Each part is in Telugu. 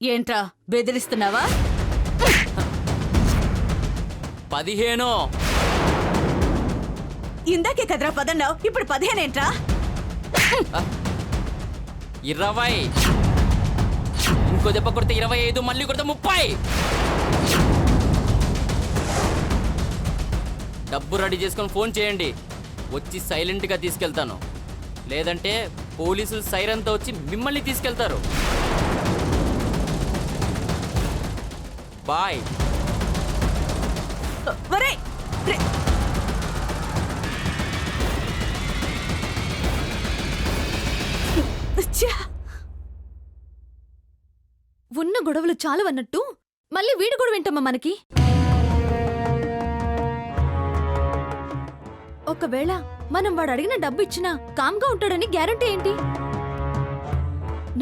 ఏంట్రా బెదిరిస్తున్నావా? 15. ఇందాకే కదరా 10 అన్నావు, ఇప్పుడు 15 ఏంట్రా? 20. ఇంకో దెబ్బ కొడితే 25, మళ్ళీ కొడితే 30. డబ్బు రెడీ చేసుకొని ఫోన్ చేయండి, వచ్చి సైలెంట్గా తీసుకెళ్తాను. లేదంటే పోలీసులు సైరన్తో వచ్చి మిమ్మల్ని తీసుకెళ్తారు. బాయ్. ఒరేయ్, ఉన్న గొడవలు చాలు అన్నట్టు మళ్ళీ వీడు కూడా వింటమ్మా మనకి. ఒకవేళ మనం వాడు అడిగిన డబ్బు ఇచ్చినా కామ్గా ఉంటాడని గ్యారంటీ ఏంటి?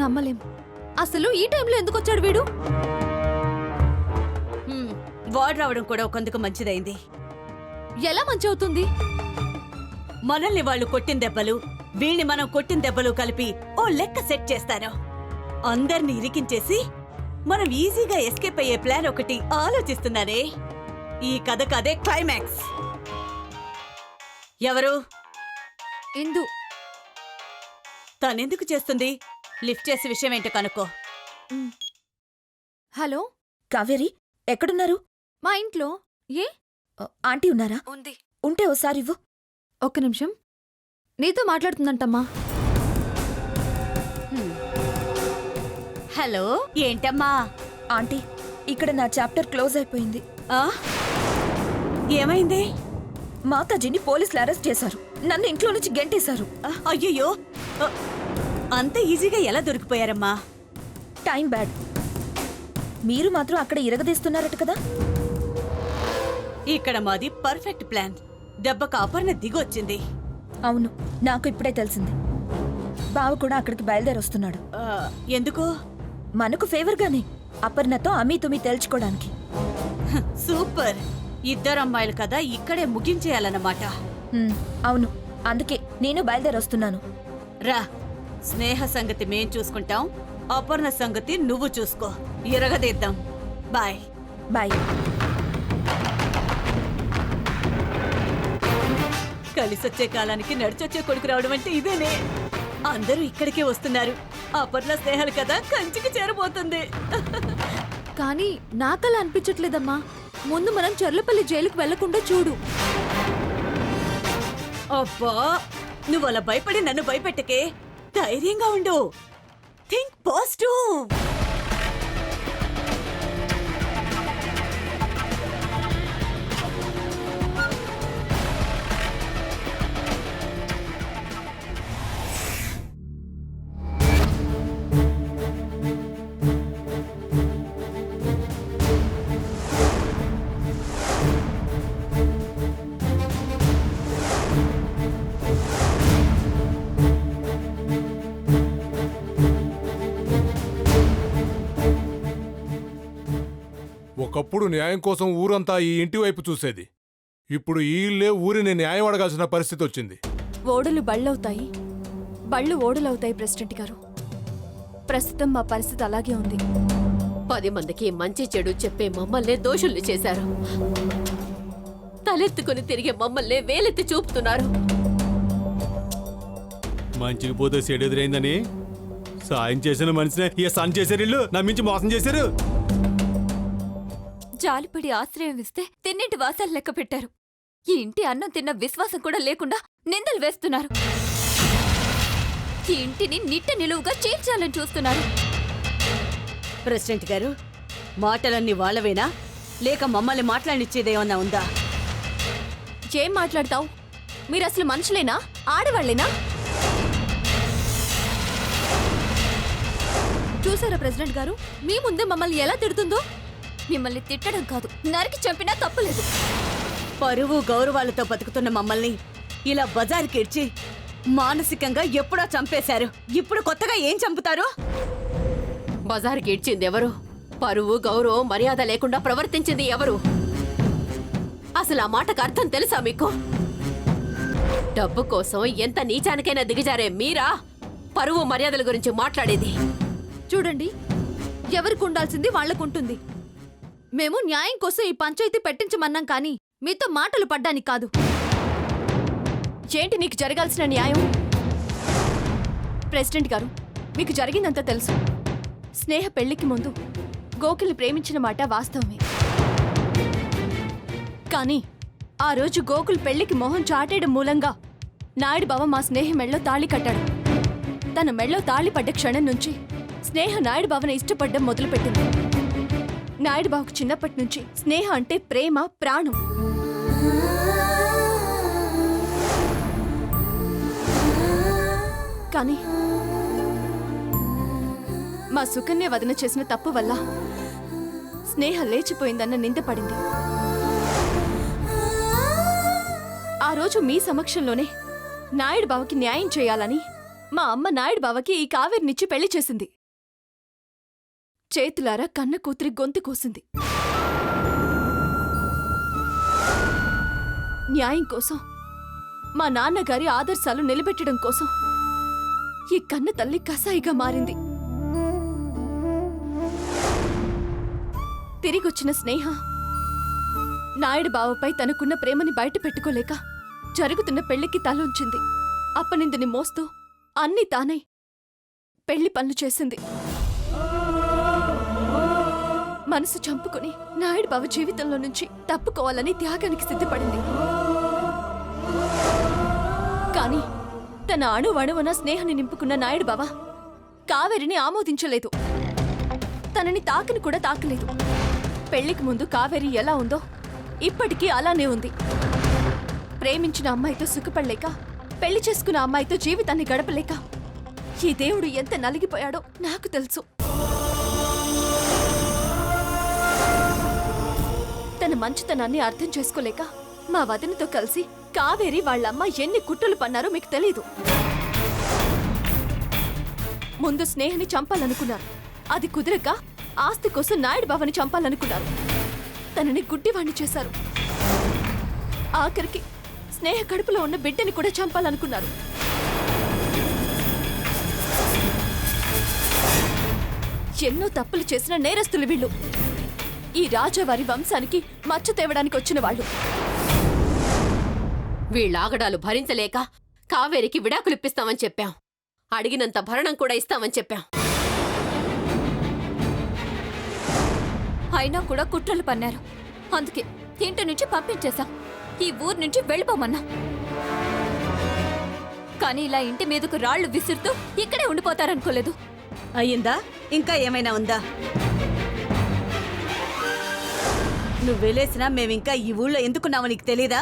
నమ్మలేం. అసలు ఈ టైంలో ఎందుకు వచ్చాడు వీడు? వాడు రావడం కూడా ఒకందుకు మంచిదైంది. ఎలా మంచి అవుతుంది? మనల్ని వాళ్ళు కొట్టిన దెబ్బలు, వీళ్ళని మనం కొట్టిన దెబ్బలు కలిపి ఓ లెక్క సెట్ చేస్తాను. అందర్ని ఇరికించేసి మనం ఈజీగా ఎస్కేప్ అయ్యే ప్లాన్ ఒకటి ఆలోచిస్తున్నానే. ఈ కథకు అదే క్లైమాక్స్. ఎవరు? ఇందు. తనెందుకు చేస్తుంది? లిఫ్ట్ చేసే విషయం ఏంటో కనుక్కో. హలో కావేరి, ఎక్కడున్నారు? మా ఇంట్లో. ఏ? ఆంటీ ఉన్నారా? ఉంది. ఉంటే ఓసారి ఇవ్వు. ఒక్క నిమిషం, నీతో మాట్లాడుతుందంటమ్మా. హలో, ఏంటమ్మా? ఆంటీ, ఇక్కడ నా చాప్టర్ క్లోజ్ అయిపోయింది. ఆ? ఏమైంది? మాతాజీని పోలీసులు అరెస్ట్ చేశారు. నన్ను ఇంట్లో నుంచి గెంటేశారు. అయ్యయ్యో, అంత ఈజీగా ఎలా దొరికిపోయారమ్మా? Time bad. మీరు మాత్రం అక్కడ ఇరగదీస్తున్నారట కదా? ఇక్కడ మాది పర్ఫెక్ట్ ప్లాన్. దెబ్బకు అపర్ణ దిగొచ్చింది. అవును, నాకు ఇప్పుడే తెలిసింది. బావ కూడా అక్కడికి బయలుదేరొస్తున్నాడు. ఎందుకు? మనకు ఫేవర్గానే, అపర్ణతో అమీతుమీ తేల్చుకోవడానికి. సూపర్. ఇద్దరు అమ్మాయిలు కదా, ఇక్కడే ముగించేయాలన్నమాట. అవును, అందుకే నేను బయలుదేరొస్తున్నాను. రా, స్నేహ సంగతి మేం చూసుకుంటాం, అపర్ణ సంగతి నువ్వు చూసుకో. ఇరగదీద్దాం. Bye bye. కలిసొచ్చే కాలానికి నడిచొచ్చే కొడుకు రావడం అంటే ఇదేనే. అందరూ ఇక్కడికే వస్తున్నారు. అపర్ణ స్నేహాలు కదా కంచికి చేరబోతుంది. కానీ నాకలా అనిపించట్లేదమ్మా. ముందు మనం చర్లపల్లి జైలుకు వెళ్లకుండా చూడు. అబ్బా, నువ్వు అలా భయపడి నన్ను భయపెట్టకే. ధైర్యంగా ఉండు. Think positive. ఒకప్పుడు న్యాయం కోసం ఊరంతా ఈ ఇంటి వైపు చూసేది. ఇప్పుడు ఈ ఇల్లే ఊరిని న్యాయం అడగాల్సిన పరిస్థితి వచ్చింది. ఓడలు బళ్ళవుతాయి, బళ్ళు ఓడలవుతాయి ప్రెసిడెంట్ గారు. ప్రస్తుతం మా పరిస్థితి అలాగే ఉంది. 10 మందికి మంచి చెడు చెప్పే మమ్మల్నే దోషుల్ని చేశారు. తలెత్తుకుని తిరిగే మమ్మల్నే వేలెత్తి చూపుతున్నారు. మంచికి పోతే చెడెదురైందని సాయం చేసిన మనిషినే ఈ సన్ చేశారు. ఇల్లు నమ్మించి మోసం చేశారు. జాలిపడి ఆశ్రయం ఇస్తే తిన్నింటి వాసాలు లెక్క పెట్టారు. ఈ ఇంటి అన్నం తిన్న విశ్వాసం కూడా లేకుండా నిందలు వేస్తున్నారు. ఈ ఇంటిని నిట్ట నిలువుగా చీల్చాలని చూస్తున్నారు. ప్రెసిడెంట్ గారు, మాటలన్నీ వాళ్ళవేనా, లేక మమ్మల్ని మాట్లాడిచ్చేదేమన్నా ఉందా? ఏం మాట్లాడతావు? మీరు అసలు మనుషులేనా, ఆడవాళ్లేనా? చూసారా ప్రెసిడెంట్ గారు, మీ ముందే మమ్మల్ని ఎలా తిడుతుందో? మిమ్మల్ని తిట్టడం కాదు, నరికి చంపినా తప్పులేదు. పరువు గౌరవాలతో బతుకుతున్న మమ్మల్ని ఇలా బజార్కి ఇడ్చి మానసికంగా ఎప్పుడో చంపేశారు. ఇప్పుడు కొత్తగా ఏం చంపుతారు? బజార్కి ఇడ్చింది ఎవరు? పరువు గౌరవం మర్యాద లేకుండా ప్రవర్తించింది ఎవరు? అసలు ఆ మాటకు అర్థం తెలుసా మీకు? డబ్బు కోసం ఎంత నీచానికైనా దిగజారే మీరా పరువు మర్యాదల గురించి మాట్లాడేది? చూడండి, ఎవరికి ఉండాల్సింది వాళ్లకుంటుంది. మేము న్యాయం కోసం ఈ పంచాయతీ పెట్టించమన్నాం కానీ మీతో మాటలు పడ్డానికి కాదు. ఏంటి నీకు జరగాల్సిన న్యాయం? ప్రెసిడెంట్ గారు, మీకు జరిగిందంతా తెలుసు. స్నేహ పెళ్లికి ముందు గోకుల్ని ప్రేమించిన మాట వాస్తవమే. కానీ ఆ రోజు గోకుల్ పెళ్లికి మొహం చాటేయడం మూలంగా నాయుడు బావ మా స్నేహ మెళ్ళో తాళి కట్టాడు. తన మెళ్ళో తాళి పడ్డ క్షణం నుంచి స్నేహ నాయుడు బావని ఇష్టపడ్డం మొదలుపెట్టింది. నాయుడు బావకు చిన్నప్పటి నుంచి స్నేహ అంటే ప్రేమ, ప్రాణం. కానీ మా సుకన్య వదిన చేసిన తప్పు వల్ల స్నేహ లేచిపోయిందన్న నింద పడింది. ఆ రోజు మీ సమక్షంలోనే నాయుడు బావకి న్యాయం చేయాలని మా అమ్మ నాయుడు బావకి ఈ కావేరినిచ్చి పెళ్లి చేసింది. చేతులారా కన్న కూతురి గొంతు కోసింది. న్యాయం కోసం, మా నాన్నగారి ఆదర్శాలు నిలబెట్టడం కోసం ఈ కన్న తల్లి కసాయిగా మారింది. తిరిగొచ్చిన స్నేహ నాయుడు బావపై తనకున్న ప్రేమని బయట పెట్టుకోలేక జరుగుతున్న పెళ్లికి తలొంచింది. అప్పనిందుని మోస్తూ అన్నీ తానై పెళ్లి పనులు చేసింది. మనసు చంపుకుని నాయుడు బావ జీవితంలో నుంచి తప్పుకోవాలని త్యాగానికి సిద్ధపడింది. కానీ తన అణువణువున స్నేహాన్ని నింపుకున్న నాయుడు బావ కావేరిని ఆమోదించలేదు. తనని తాకని కూడా తాకలేదు. పెళ్లికి ముందు కావేరి ఎలా ఉందో ఇప్పటికీ అలానే ఉంది. ప్రేమించిన అమ్మాయితో సుఖపడలేక, పెళ్లి చేసుకున్న అమ్మాయితో జీవితాన్ని గడపలేక ఈ దేవుడు ఎంత నలిగిపోయాడో నాకు తెలుసు. తన మంచితనాన్ని అర్థం చేసుకోలేక మా వదినతో కలిసి కావేరి వాళ్ళమ్మ ఎన్ని కుట్రలు పన్నారో మీకు తెలీదు. ముందు స్నేహని చంపాలనుకున్నారు. అది కుదరక ఆస్తి కోసం నాయుడు బావని చంపాలనుకున్నారు. తనని గుడ్డివాణ్ణి చేశారు. ఆఖరికి స్నేహ కడుపులో ఉన్న బిడ్డని కూడా చంపాలనుకున్నారు. ఎన్నో తప్పులు చేసిన నేరస్తులు వీళ్ళు. ఈ రాజావారి వంశానికి మచ్చ తేవడానికి వచ్చిన వాళ్ళు. వీళ్ళాగడాలు భరించలేక కావేరికి విడాకులిప్పిస్తామని చెప్పాం. అడిగినంత భరణం కూడా ఇస్తామని చెప్పాం. అయినా కూడా కుట్రలు పన్నారు. అందుకే ఇంటి నుంచి పంపించేశాం. ఈ ఊరు నుంచి వెళ్ళిపోమన్నా. కానీ ఇలా ఇంటి మీదకు రాళ్లు విసురుతూ ఇక్కడే ఉండిపోతారనుకోలేదు. అయ్యిందా? ఇంకా ఏమైనా ఉందా? నువ్వు వెళ్ళేసినా మేమింకా ఈ ఊళ్ళో ఎందుకున్నావో నీకు తెలీదా?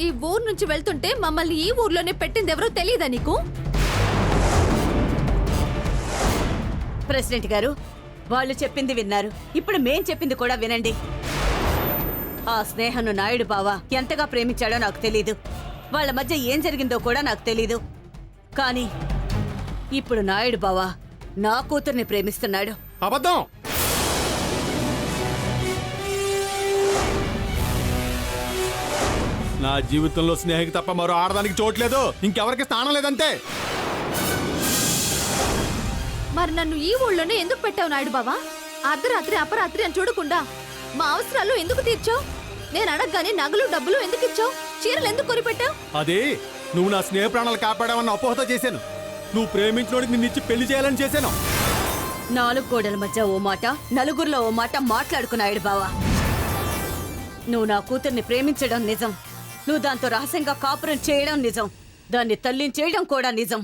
ఈ ఊరు నుంచి వెళ్తుంటే మమ్మల్ని ఈ ఊర్లోనే పెట్టిందెవరో తెలీదా నీకు? ప్రెసిడెంట్ గారు, వాళ్ళు చెప్పింది విన్నారు. ఇప్పుడు మేం చెప్పింది కూడా వినండి. ఆ స్నేహను నాయుడు బావ ఎంతగా ప్రేమించాడో నాకు తెలీదు. వాళ్ళ మధ్య ఏం జరిగిందో కూడా నాకు తెలీదు. కానీ ఇప్పుడు నాయుడు బావ నా కూతుర్ని ప్రేమిస్తున్నాడు. అబద్ధం. నా జీవితంలో స్నేహికి తప్ప మరో ఆడదానికి చోట్లేదు. ఇంకెవరికి స్థానం లేదంతే. మరి నన్ను ఈ ఊళ్ళోనే ఎందుకు పెట్టావు నాయుడు బావా? అర్ధరాత్రి అపరాత్రి అని చూడకుండా మా అవసరాలు ఎందుకు తీర్చావు? నేను అడగగానే నగలు డబ్బులు ఎందుకు ఇచ్చావు? చీరలు ఎందుకు కొనిపెట్టావు? అది నువ్వు నా స్నేహ ప్రాణాలు కాపాడావన్న అపోహతో చేశాను. నువ్వు ప్రేమించినోడికి నిన్నిచ్చి పెళ్లి చేయాలని చేశాను. 4 గోడల మధ్య ఓ మాట, నలుగురిలో ఓ మాట మాట్లాడుకున్నాడు బావా. నువ్వు నా కూతుర్ని ప్రేమించడం నిజం. నువ్వు దాంతో రహస్యంగా కాపురం చేయడం నిజం. దాన్ని తల్లించేయడం కూడా నిజం.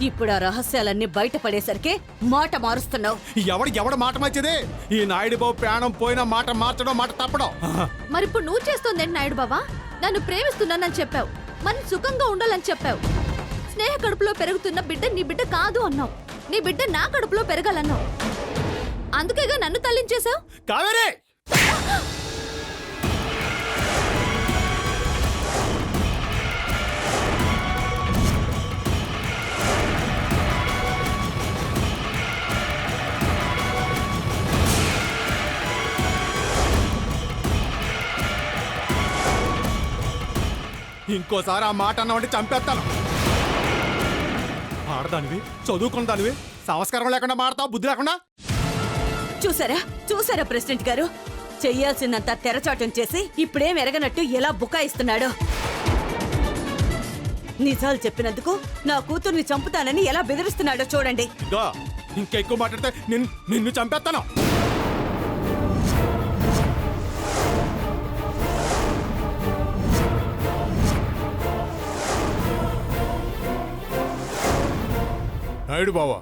ఇప్పుడు ఆ రహస్యాలన్నీ బయటపడేసరికి మాట మారుస్తున్నావు. ఎవడ మాట మార్చేదే? ఈ నాయుడు బాబు ప్రాణం పోయిన మాట మార్చడం, మాట తప్పడం. మరిప్పుడు నువ్వు చేస్తోందేంటి నాయుడు బావా? నన్ను ప్రేమిస్తున్నానని చెప్పావు. మన సుఖంగా ఉండాలని చెప్పావు. స్నేహ కడుపులో పెరుగుతున్న బిడ్డ నీ బిడ్డ కాదు అన్నావు. నీ బిడ్డ నా కడుపులో పెరగాలన్నావు. అందుకేగా నన్ను తల్లించేశావు. కావేరే, ఇంకోసారి ఆ మాట అన్నావంటే చంపేస్తాను. ఆడదానివి చదువుకున్న దానివి సంస్కారం లేకుండా మాడతావు బుద్ధి లేకుండా. చూసారా ప్రెసిడెంట్ గారు, చెయ్యాల్సినంత తెరచాటం చేసి ఇప్పుడేం ఎరగనట్టు ఎలా బుకాయిస్తున్నాడో. నిజాలు చెప్పినందుకు నా కూతుర్ని చంపుతానని ఎలా బెదిరిస్తున్నాడో చూడండి. ఇదో ఇంకా ఎక్కువ మాట్లాడితే నిన్ను చంపేస్తాను. నాయుడు బావా,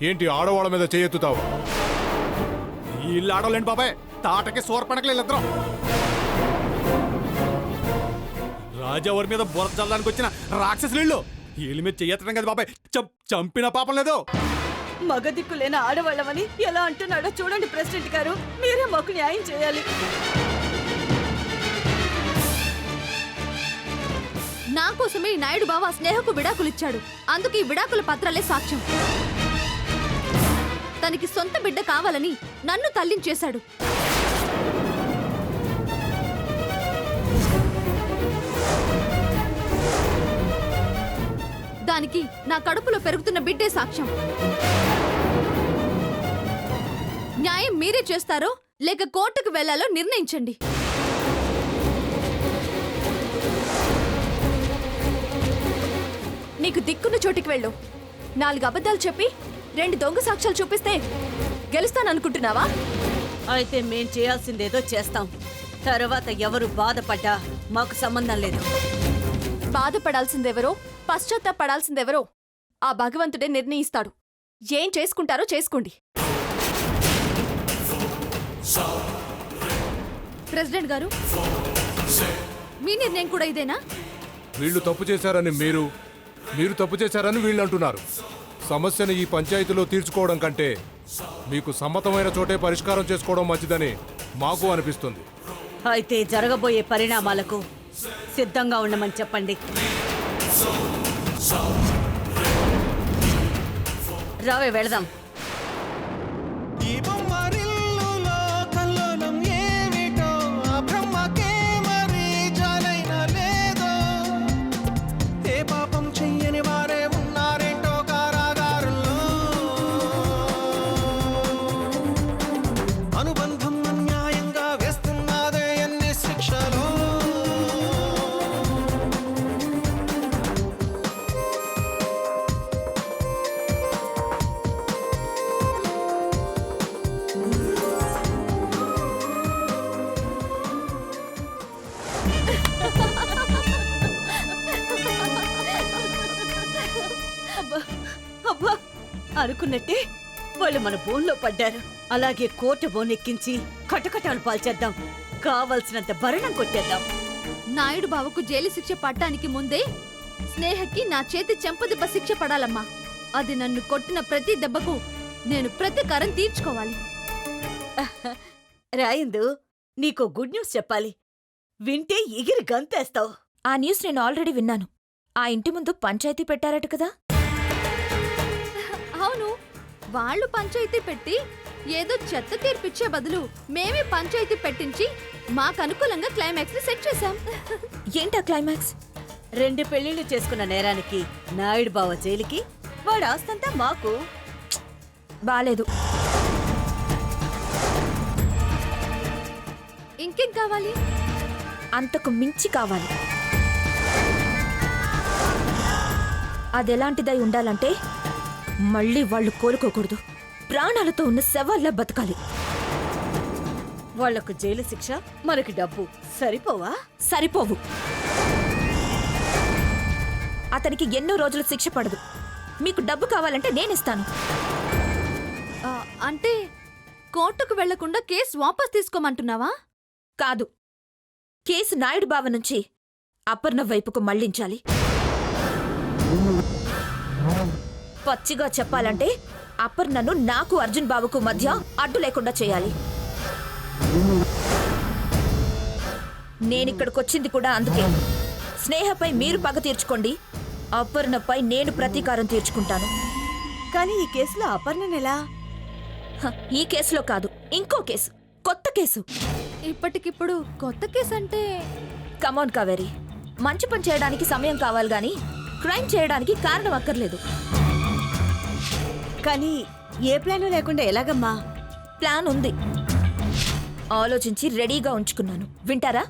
ఏంటి ఆడవాళ్ళ మీద చేయెత్తుతావా? ఈ ఇల్లు ఆడలేండి బాబాయ్, తాటకి సోర్పణకలు వీళ్ళిద్దరం. రాజావారి మీద బురద చల్లడానికి వచ్చిన రాక్షసులు ఇల్లు. వీళ్ళ మీద చెయ్యెత్తడం కదా బాబాయ్, చంపిన పాపం లేదు. మగదిక్కు లేని ఆడవాళ్ళమని ఎలా అంటున్నాడో చూడండి ప్రెసిడెంట్ గారు, మీరే మాకు న్యాయం చేయాలి. నా కోసమే ఈ నాయుడు బావ స్నేహకు విడాకులిచ్చాడు. అందుకే ఈ విడాకుల పత్రాలే సాక్ష్యం. తనకి సొంత బిడ్డ కావాలని నన్ను తల్లించేశాడు. దానికి నా కడుపులో పెరుగుతున్న బిడ్డే సాక్ష్యం. న్యాయం మీరే చేస్తారో లేక కోర్టుకు వెళ్లాలో నిర్ణయించండి. నీకు దిక్కున్న చోటికి వెళ్ళు. 4 అబద్ధాలు చెప్పి 2 దొంగ సాక్ష్యాలు చూపిస్తే గెలుస్తాననుకుంటున్నావా? అయితే మేం చేయాల్సిందేదో చేస్తాం. తర్వాత ఎవరు బాధపడ్డా మాకు సంబంధం లేదు. బాధపడాల్సిందెవరో పశ్చాత్తాపడాల్సిందెవరో ఆ భగవంతుడే నిర్ణయిస్తాడు. ఏం చేసుకుంటారో చేసుకోండి. ప్రెసిడెంట్ గారు, మీ నిర్ణయం కూడా ఇదేనా? వీళ్ళు తప్పు చేశారని మీరు తప్పు చేశారని వీళ్ళు అంటున్నారు. సమస్యను ఈ పంచాయతీలో తీర్చుకోవడం కంటే మీకు సమ్మతమైన చోటే పరిష్కారం చేసుకోవడం మంచిదని మాకు అనిపిస్తుంది. అయితే జరగబోయే పరిణామాలకు సిద్ధంగా ఉండమని చెప్పండి. రావే వెళదాం. అబ్బా, అనుకున్నట్టే వాళ్ళు మన బోన్లో పడ్డారు. అలాగే కోర్టు బోన్ ఎక్కించి కటకటాలు పాల్చేద్దాం. కావలసినంత భరణం కొట్టేద్దాం. నాయుడు బావకు జైలు శిక్ష పడ్డానికి ముందే స్నేహకి నా చేతి చెంపదెబ్బ శిక్ష పడాలమ్మా. అది నన్ను కొట్టిన ప్రతి దెబ్బకు నేను ప్రతీకారం తీర్చుకోవాలి. రాయిందు, నీకో గుడ్ న్యూస్ చెప్పాలి. వింటే ఎగిరి గంతేస్తావు. ఆ న్యూస్ నేను ఆల్రెడీ విన్నాను. ఆ ఇంటి ముందు పంచాయతీ పెట్టారట కదా? అవును, వాళ్ళు పంచాయతీ పెట్టి ఏదో చెత్త తీర్పిచ్చే బదులు మేమే పంచాయతీ పెట్టించి మాకు అనుకూలంగా క్లైమాక్స్ ని సెట్ చేశాం. ఏంటా క్లైమాక్స్? 2 పెళ్లిళ్లు చేసుకున్న నేరానికి నాయుడు బావ జైలుకి, వాడు ఆస్తంతా మాకు. బాలేదు. ఇంకేం కావాలి? అంతకు మించి కావాలి. అదెలాంటిదై ఉండాలంటే మళ్ళీ వాళ్ళు కోలుకోకూడదు. ప్రాణాలతో ఉన్న శవాల్లా బతకాలి. వాళ్లకు జైలు శిక్ష, మనకి డబ్బు సరిపోవా? సరిపోవు. అతనికి ఎన్నో రోజులు శిక్ష పడదు. మీకు డబ్బు కావాలంటే నేనిస్తాను. అంటే కోర్టుకు వెళ్లకుండా కేసు వాపస్ తీసుకోమంటున్నావా? కాదు, కేసు నాయుడు బావ నుంచి అపర్ణ వైపుకు మళ్లించాలి. పచ్చిగా చెప్పాలంటే అపర్ణను నాకు అర్జున్ బావకు మధ్య అడ్డు లేకుండా చేయాలి. నేనిక్కడికొచ్చింది కూడా అందుకే. స్నేహపై మీరు పగ తీర్చుకోండి, అపర్ణపై నేను ప్రతీకారం తీర్చుకుంటాను. కానీ ఈ కేసులో అపర్ణనెలా? ఈ కేసులో కాదు, ఇంకో కేసు, కొత్త కేసు. ఇప్పటికిప్పుడు కొత్త కేసు అంటే? కమాన్ కావేరి, మంచి పని చేయడానికి సమయం కావాలి గాని క్రైమ్ చేయడానికి కారణం అక్కర్లేదు. కానీ ఏ ప్లాను లేకుండా ఎలాగమ్మా? ప్లాన్ ఉంది, ఆలోచించి రెడీగా ఉంచుకున్నాను. వింటారా?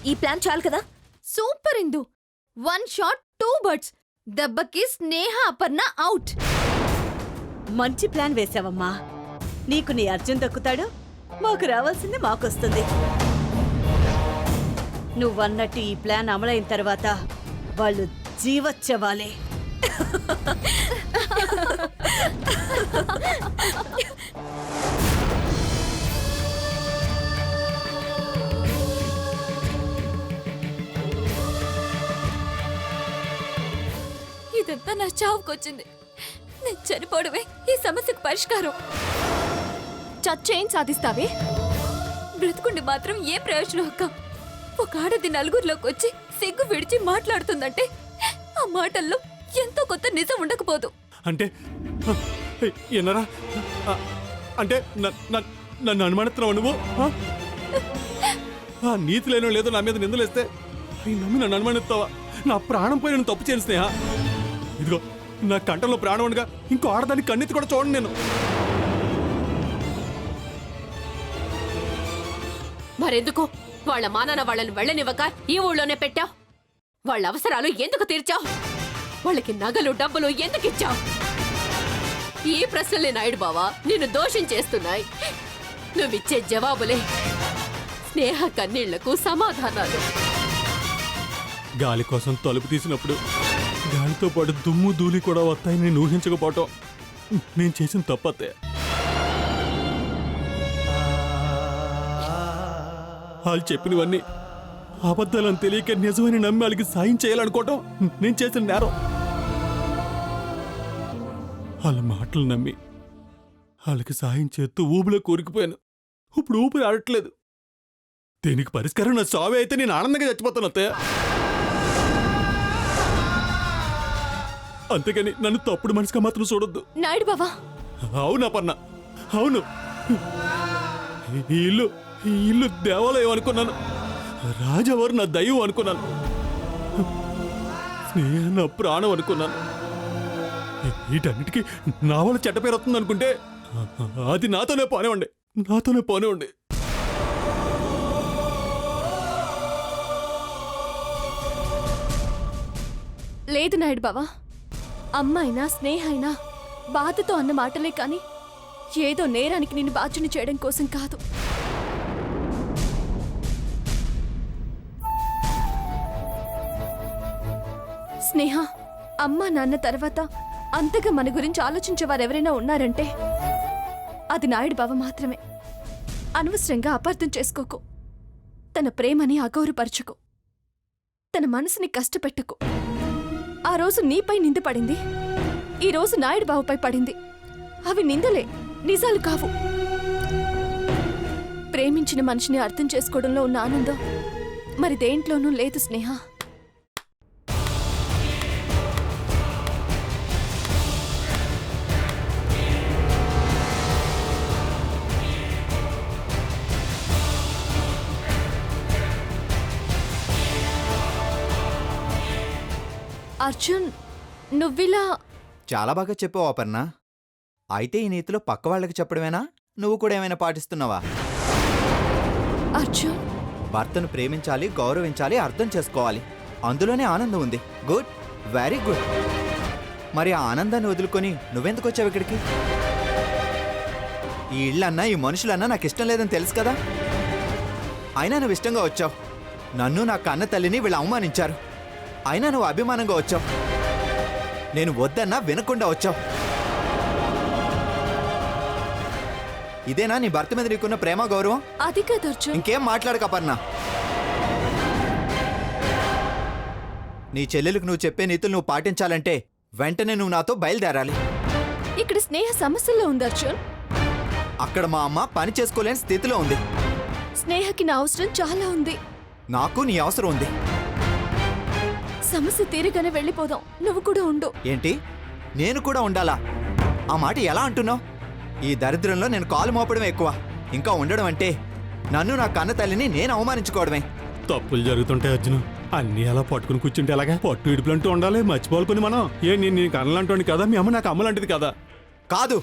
ఈ ప్లాన్ చాలు కదా? సూపర్ ఇందు. 1 షాట్ 2 బర్డ్స్. దెబ్బకి స్నేహ అపర్ణ అవుట్. మంచి ప్లాన్ వేసావమ్మా. నీకు నీ అర్జున్ దక్కుతాడు, మాకు రావాల్సింది మాకొస్తుంది. నువ్వన్నట్టు ఈ ప్లాన్ అమలైన తర్వాత వాళ్ళు జీవచ్చవాలే. ఇదంతా నా చావుకొచ్చింది. నేను చనిపోవడమే ఈ సమస్యకు పరిష్కారం. చచ్చేం సాధిస్తావే? బ్రతుకుండి మాత్రం ఏ ప్రయోజనం అక్క? ఒక ఆడది నలుగురిలోకి వచ్చి సిగ్గు విడిచి మాట్లాడుతుందంటే ఆ మాటల్లో ఎంతో కొత్త నిజం ఉండకపోదు. అంటే ఎన్నరా అంటే నన్ను అనుమానిస్తున్నావు నువ్వు? ఆ నీతి లేనో లేదో నా మీద నిందలేస్తే అవి నమ్మి నన్ను అనుమానిస్తావా? నా ప్రాణం పోయి నేను తప్పు చేయను స్నేహ. ఇదిగో నా కంటంలో ప్రాణం ఉండగా ఇంకో ఆడదాన్ని కన్నెత్తి కూడా చూడండి నేను. మరెందుకు వాళ్ళ మానాన వాళ్ళని వెళ్ళనివ్వక ఈ ఊళ్ళోనే పెట్టావు? వాళ్ళ అవసరాలు ఎందుకు తీర్చావు? వాళ్ళకి నగలు డబ్బులు ఎందుకు ఇచ్చావు? ఈ ప్రశ్నలే నాయుడు బావా నిన్ను దోషం చేస్తున్నాయి. నువ్విచ్చే జవాబులే స్నేహ కన్నీళ్లకు సమాధానాలు. గాలి కోసం తలుపు తీసినప్పుడు గాలితో పాటు దుమ్ము ధూళి కూడా వస్తాయని నేను ఊహించకపోవటం నేను చేసిన తప్పతే. వాళ్ళు చెప్పినవన్నీ అబద్ధాలని తెలియక నిజమని నమ్మి వాళ్ళకి సాయం చేయాలనుకోవటం నేను చేసిన నేరం. వాళ్ళ మాటలు నమ్మి వాళ్ళకి సాయం చేస్తూ ఊపిలో కూరుకుపోయాను. ఇప్పుడు ఊపిరి ఆడట్లేదు. దీనికి పరిష్కారం నా సావే అయితే నేను ఆనందంగా చచ్చిపోతాను అత్తయ్య. అంతేగాని నన్ను తప్పుడు మనిషిగా మాత్రం చూడొద్దు. నాయుడు బావా, అవునా పన్న, అవును. ఈ ఇల్లు దేవాలయం అనుకున్నాను. రాజవారు నా దైవం అనుకున్నాను. స్నేహ నా ప్రాణం అనుకున్నాను. వీటన్నిటికీ నా వల్ల చెడ్డ పేరు వస్తుంది అనుకుంటే అది నాతోనే పోనివ్వండి. లేదు నాయుడు బావా, అమ్మ అయినా స్నేహ అయినా బాధతో అన్న మాటలే కాని ఏదో నేరానికి నిన్ను బాధ్యుని చేయడం కోసం కాదు. స్నేహ, అమ్మ నాన్న తర్వాత అంతగా మన గురించి ఆలోచించేవారెవరైనా ఉన్నారంటే అది నాయుడు బావ మాత్రమే. అనవసరంగా అపార్థం చేసుకోకు. తన ప్రేమని అగౌరపరచుకో. తన మనసుని కష్టపెట్టకు. ఆ రోజు నీపై నింద పడింది, ఈ రోజు నాయుడు బావపై పడింది. అవి నిందలే, నిజాలు కావు. ప్రేమించిన మనిషిని అర్థం చేసుకోవడంలో ఉన్న ఆనందం మరి దేంట్లోనూ లేదు స్నేహ. అర్జున్, నువ్విలా చాలా బాగా చెప్పావు అపర్ణ. అయితే ఈ నీతిలో పక్క వాళ్ళకి చెప్పడమేనా? నువ్వు కూడా ఏమైనా పాటిస్తున్నావా? అర్జున్, భర్తను ప్రేమించాలి, గౌరవించాలి, అర్థం చేసుకోవాలి. అందులోనే ఆనందం ఉంది. Good, very good. మరి ఆ ఆనందాన్ని వదులుకొని నువ్వెందుకు వచ్చావు ఇక్కడికి? ఈ ఇళ్ళన్నా ఈ మనుషులన్నా నాకు ఇష్టం లేదని తెలుసు కదా. అయినా నువ్వు ఇష్టంగా వచ్చావు. నన్ను నా కన్న తల్లిని వీళ్ళు అవమానించారు. అయినా నువ్వు అభిమానంగా వచ్చావు. నేను వద్దన్నా వినకుండా వచ్చావు. ఇదేనా నీ భర్త మీద నీకున్న ప్రేమ గౌరవం? అది కాదు అర్జున్. ఇంకేం మాట్లాడకపర్నా. నీ చెల్లెలకు నువ్వు చెప్పే నీతులు నువ్వు పాటించాలంటే వెంటనే నువ్వు నాతో బయలుదేరాలి. ఇక్కడ స్నేహ సమస్యలో ఉంది అర్జున్. అక్కడ మా అమ్మ పని చేసుకోలేని స్థితిలో ఉంది. స్నేహకి నా అవసరం చాలా ఉంది. నాకు నీ అవసరం ఉంది. సమస్య తీరగానే వెళ్ళిపోదాం. నువ్వు కూడా ఉండు. ఏంటి? నేను కూడా ఉండాలా? ఆ మాట ఎలా అంటున్నావు? ఈ దరిద్రంలో నేను కాలు మోపడమే ఎక్కువ. ఇంకా ఉండడం అంటే నన్ను నా కన్న తల్లిని నేను అవమానించుకోవడమే. తప్పులు జరుగుతుంటాయి అర్జున్. అన్నీ అలా పట్టుకుని కూర్చుంటే ఎలాగా? పట్టు ఇడుపులంటూ ఉండాలి, మర్చిపోవాలి మనం. నేను నీకు అన్నలాంటి కదా, మీ అమ్మ నాకు అమ్మలాంటిది కదా. కాదు,